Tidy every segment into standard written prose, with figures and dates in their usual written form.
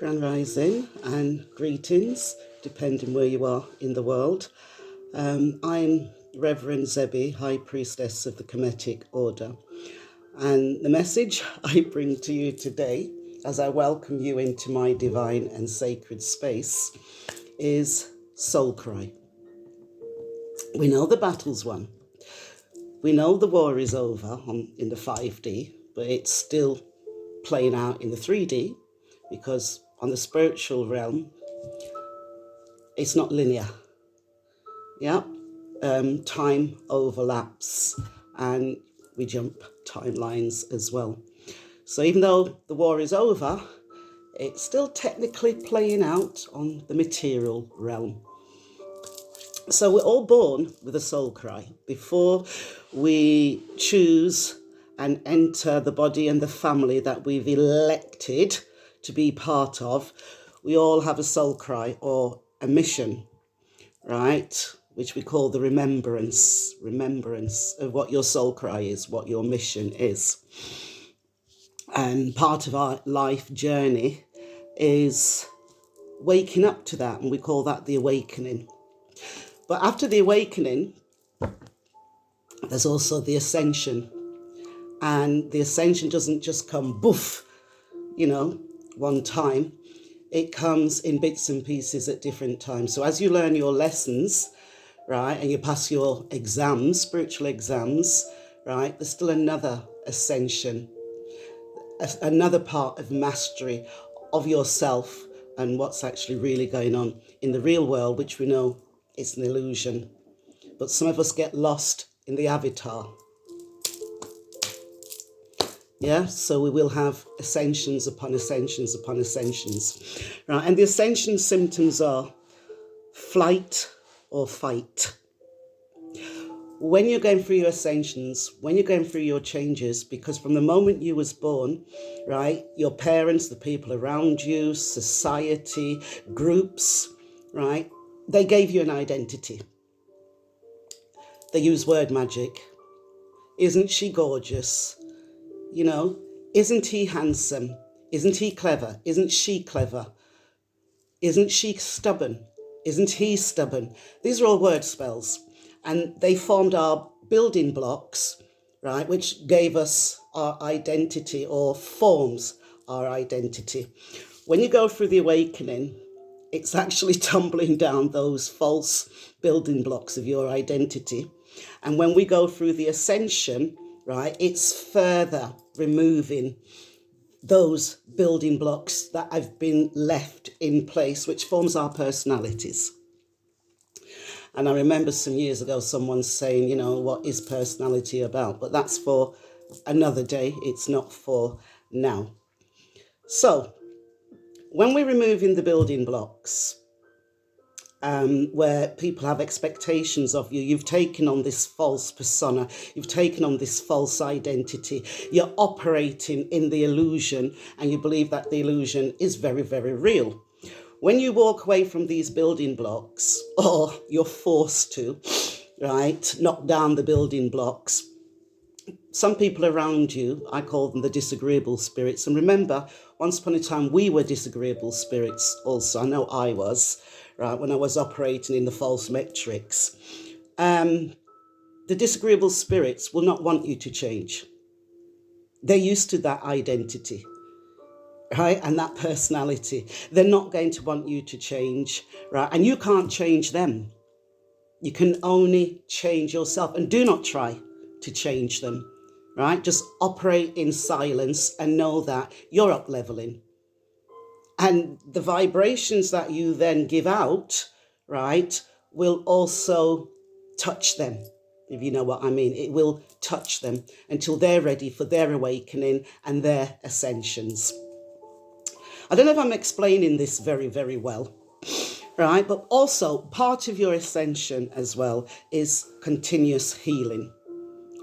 Grand Rising and greetings, depending where you are in the world. I'm Reverend Zebi, High Priestess of the Kemetic Order. And the message I bring to you today, as I welcome you into my divine and sacred space, is Soul Cry. We know the battle's won. We know the war is over in the 5D, but it's still playing out in the 3D, because on the spiritual realm, it's not linear. Yeah, time overlaps and we jump timelines as well. So even though the war is over, it's still technically playing out on the material realm. So we're all born with a soul cry. Before we choose and enter the body and the family that we've elected to be part of, we all have a soul cry or a mission, right? Which we call the remembrance of what your soul cry is, what your mission is. And part of our life journey is waking up to that, and we call that the awakening. But after the awakening, there's also the ascension. And the ascension doesn't just come boof, one time. It comes in bits and pieces at different times. So as you learn your lessons, right, and you pass your exams, spiritual exams, right, there's still another ascension, another part of mastery of yourself and what's actually really going on in the real world, which we know is an illusion. But some of us get lost in the avatar. Yeah, so we will have ascensions upon ascensions upon ascensions. Right, and the ascension symptoms are flight or fight. When you're going through your ascensions, when you're going through your changes, because from the moment you was born, right, your parents, the people around you, society, groups, right, they gave you an identity. They use word magic. Isn't she gorgeous? Isn't he handsome? Isn't he clever? Isn't she clever? Isn't she stubborn? Isn't he stubborn? These are all word spells. And they formed our building blocks, right, which gave us our identity or forms our identity. When you go through the awakening, it's actually tumbling down those false building blocks of your identity. And when we go through the ascension, right, it's further removing those building blocks that have been left in place, which forms our personalities. And I remember some years ago someone saying, what is personality about? But that's for another day. It's not for now. So when we're removing the building blocks, where people have expectations of you, you've taken on this false persona, you've taken on this false identity, you're operating in the illusion, and you believe that the illusion is very, very real. When you walk away from these building blocks, or you're forced to, right, knock down the building blocks, some people around you, I call them the disagreeable spirits. And remember, once upon a time, we were disagreeable spirits also. I know I was, right, when I was operating in the false metrics. The disagreeable spirits will not want you to change. They're used to that identity, right, and that personality. They're not going to want you to change, right, and you can't change them. You can only change yourself, and do not try to change them. Right? Just operate in silence and know that you're up leveling. And the vibrations that you then give out, right, will also touch them, if you know what I mean. It will touch them until they're ready for their awakening and their ascensions. I don't know if I'm explaining this very, very well, right? But also part of your ascension as well is continuous healing.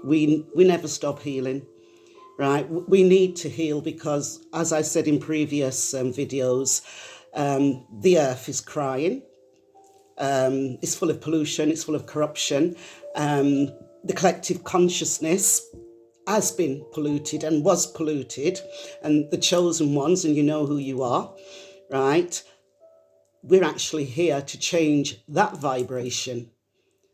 We never stop healing, right? We need to heal because, as I said in previous videos, the earth is crying. It's full of pollution. It's full of corruption. The collective consciousness has been polluted and was polluted. And the chosen ones, and you know who you are, right? We're actually here to change that vibration.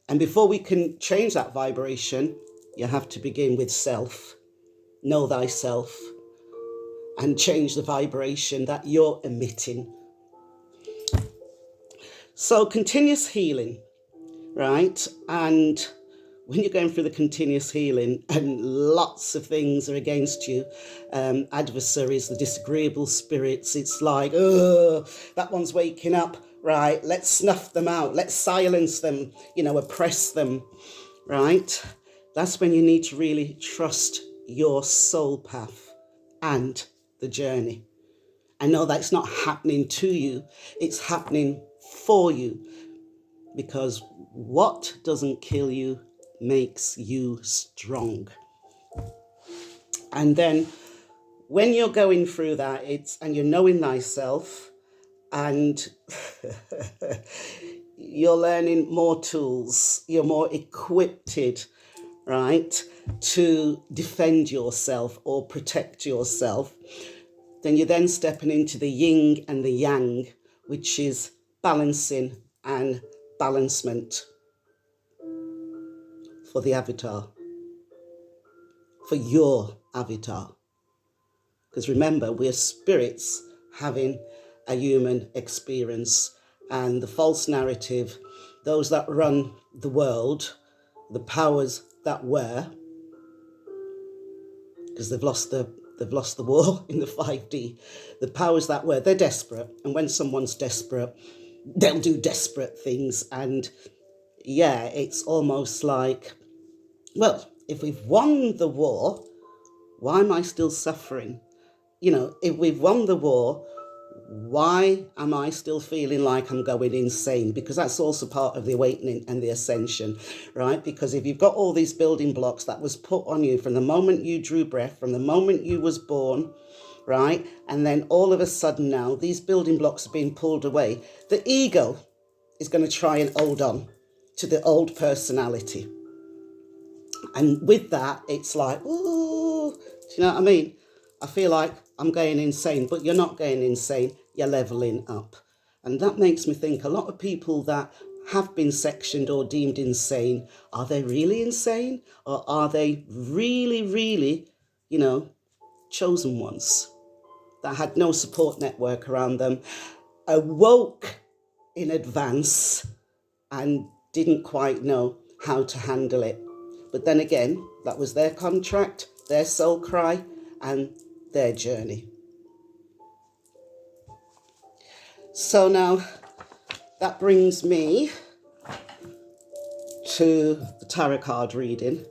And before we can change that vibration, you have to begin with self. Know thyself and change the vibration that you're emitting. So continuous healing, right? And when you're going through the continuous healing and lots of things are against you, adversaries, the disagreeable spirits, it's like, oh, that one's waking up, right? Let's snuff them out. Let's silence them, oppress them, right? That's when you need to really trust your soul path and the journey. I know that's not happening to you. It's happening for you, because what doesn't kill you makes you strong. And then when you're going through that, and you're knowing thyself, and you're learning more tools, you're more equipped, right, to defend yourself or protect yourself, then you're then stepping into the yin and the yang, which is balancing and balancement for the avatar, for your avatar. Because remember, we're spirits having a human experience, and the false narrative, those that run the world, the powers that were, because they've lost the war in the 5D, the powers that were, they're desperate. And when someone's desperate, they'll do desperate things. And yeah, it's almost like, well, if we've won the war, why am I still suffering? If we've won the war, why am I still feeling like I'm going insane? Because that's also part of the awakening and the ascension, right? Because if you've got all these building blocks that was put on you from the moment you drew breath, from the moment you was born, right? And then all of a sudden now, these building blocks are being pulled away. The ego is going to try and hold on to the old personality. And with that, it's like, ooh, do you know what I mean? I feel like I'm going insane, but you're not going insane, you're leveling up. And that makes me think a lot of people that have been sectioned or deemed insane, are they really insane? Or are they really, really, chosen ones that had no support network around them, awoke in advance and didn't quite know how to handle it? But then again, that was their contract, their soul cry, and their journey. So now that brings me to the tarot card reading.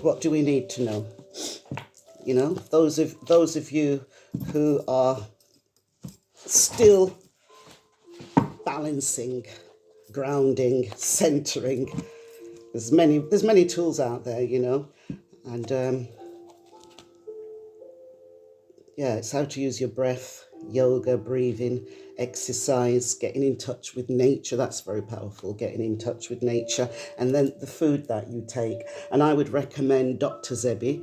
What do we need to know? Those of you who are still balancing, grounding, centering. There's many tools out there, and it's how to use your breath, yoga, breathing, exercise, getting in touch with nature. That's very powerful, getting in touch with nature. And then the food that you take. And I would recommend Dr. Sebi.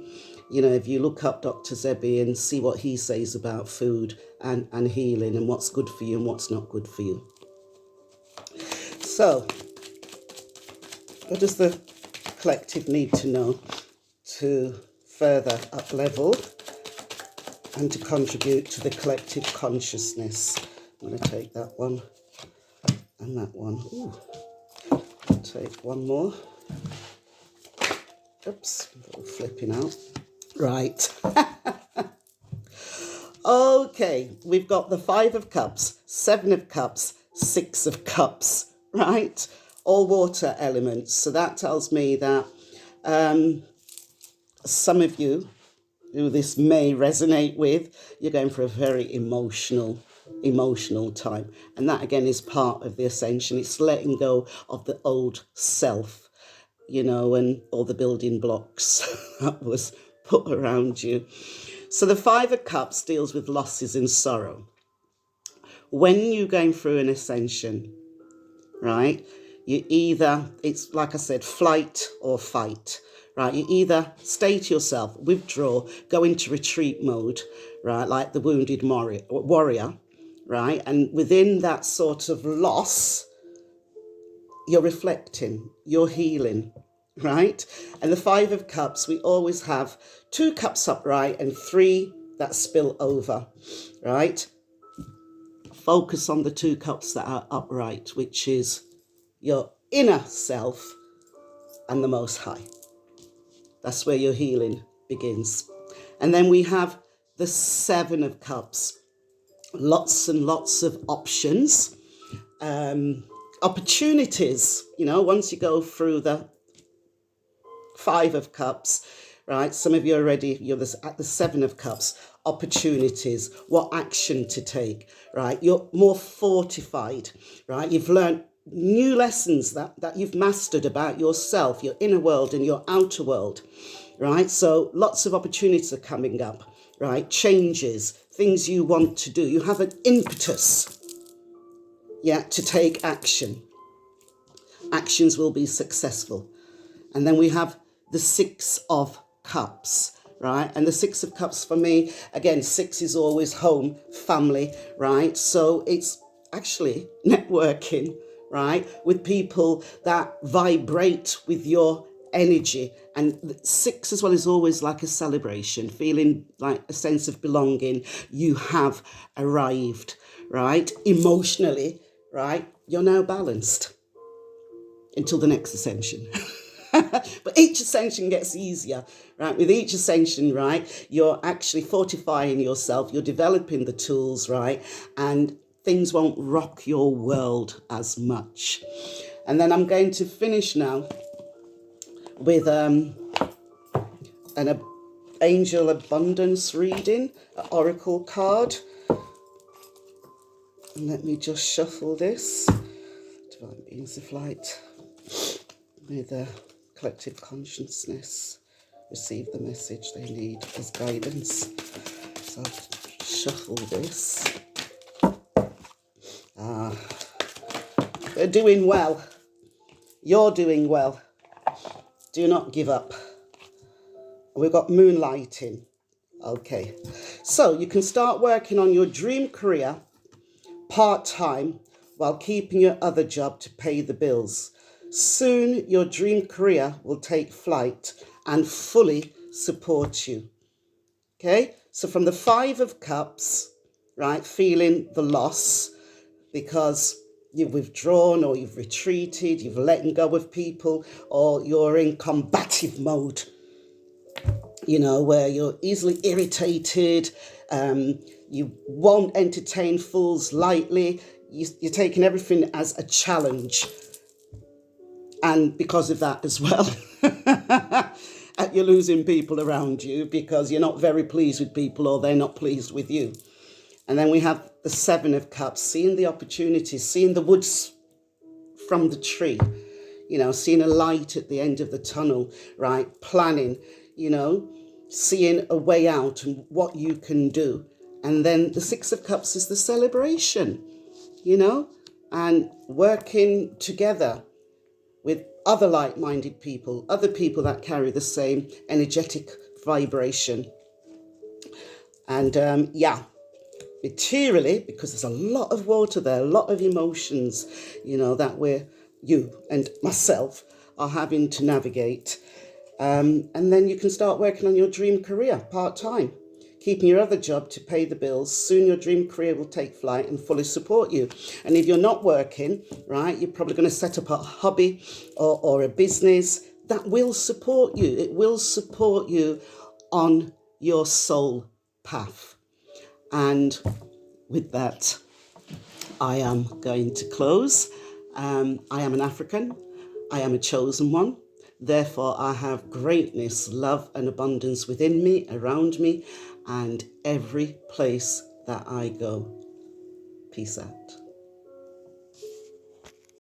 If you look up Dr. Sebi and see what he says about food and healing and what's good for you and what's not good for you. So, what does the collective need to know to further up level and to contribute to the collective consciousness? I'm going to take that one and that one. Ooh. I'll take one more. Oops, a little flipping out. Right. Okay, we've got the 5 of Cups, 7 of Cups, 6 of Cups, right? All water elements. So that tells me that some of you who this may resonate with, you're going for a very emotional time. And that again is part of the ascension. It's letting go of the old self, and all the building blocks that was put around you. So the 5 of Cups deals with losses and sorrow. When you're going through an ascension, right, it's like I said, flight or fight, right? You either stay to yourself, withdraw, go into retreat mode, right? Like the wounded warrior, right? And within that sort of loss, you're reflecting, you're healing, right? And the Five of Cups, we always have 2 cups upright and 3 that spill over, right? Focus on the 2 cups that are upright, which is your inner self and the Most High. That's where your healing begins. And then we have the 7 of Cups. Lots and lots of options. Opportunities, once you go through the 5 of Cups, right? Some of you already, you're at the 7 of Cups. Opportunities, what action to take, right? You're more fortified, right? You've learned new lessons that you've mastered about yourself, your inner world and your outer world, right? So lots of opportunities are coming up, right? Changes, things you want to do. You have an impetus, to take action. Actions will be successful. And then we have the 6 of Cups, right? And the 6 of Cups for me, again, 6 is always home, family, right? So it's actually networking, right? With people that vibrate with your energy. And 6 as well is always like a celebration, feeling like a sense of belonging. You have arrived, right? Emotionally, right? You're now balanced until the next ascension. But each ascension gets easier, right? With each ascension, right, you're actually fortifying yourself, you're developing the tools, right? And things won't rock your world as much. And then I'm going to finish now with an angel abundance reading, an oracle card. And let me just shuffle this. Divine beings of light, with a collective consciousness receive the message they need as guidance. So I'll shuffle this. They're doing well. You're doing well. Do not give up. We've got moonlighting. Okay. So you can start working on your dream career part-time while keeping your other job to pay the bills. Soon your dream career will take flight and fully support you. Okay, so from the 5 of Cups, right, feeling the loss because you've withdrawn or you've retreated, you've let go of people, or you're in combative mode, where you're easily irritated, you won't entertain fools lightly, you're taking everything as a challenge. And because of that as well, you're losing people around you because you're not very pleased with people or they're not pleased with you. And then we have the 7 of Cups, seeing the opportunities, seeing the woods from the tree, seeing a light at the end of the tunnel, right? Planning, seeing a way out and what you can do. And then the 6 of Cups is the celebration, and working together with other like-minded people, other people that carry the same energetic vibration. And materially, because there's a lot of water there, a lot of emotions, that you and myself are having to navigate. And then you can start working on your dream career part-time, keeping your other job to pay the bills. Soon your dream career will take flight and fully support you. And if you're not working, right, you're probably going to set up a hobby or a business that will support you. It will support you on your soul path. And with that, I am going to close. I am an African. I am a chosen one. Therefore, I have greatness, love, and abundance within me, around me, and every place that I go. Peace out.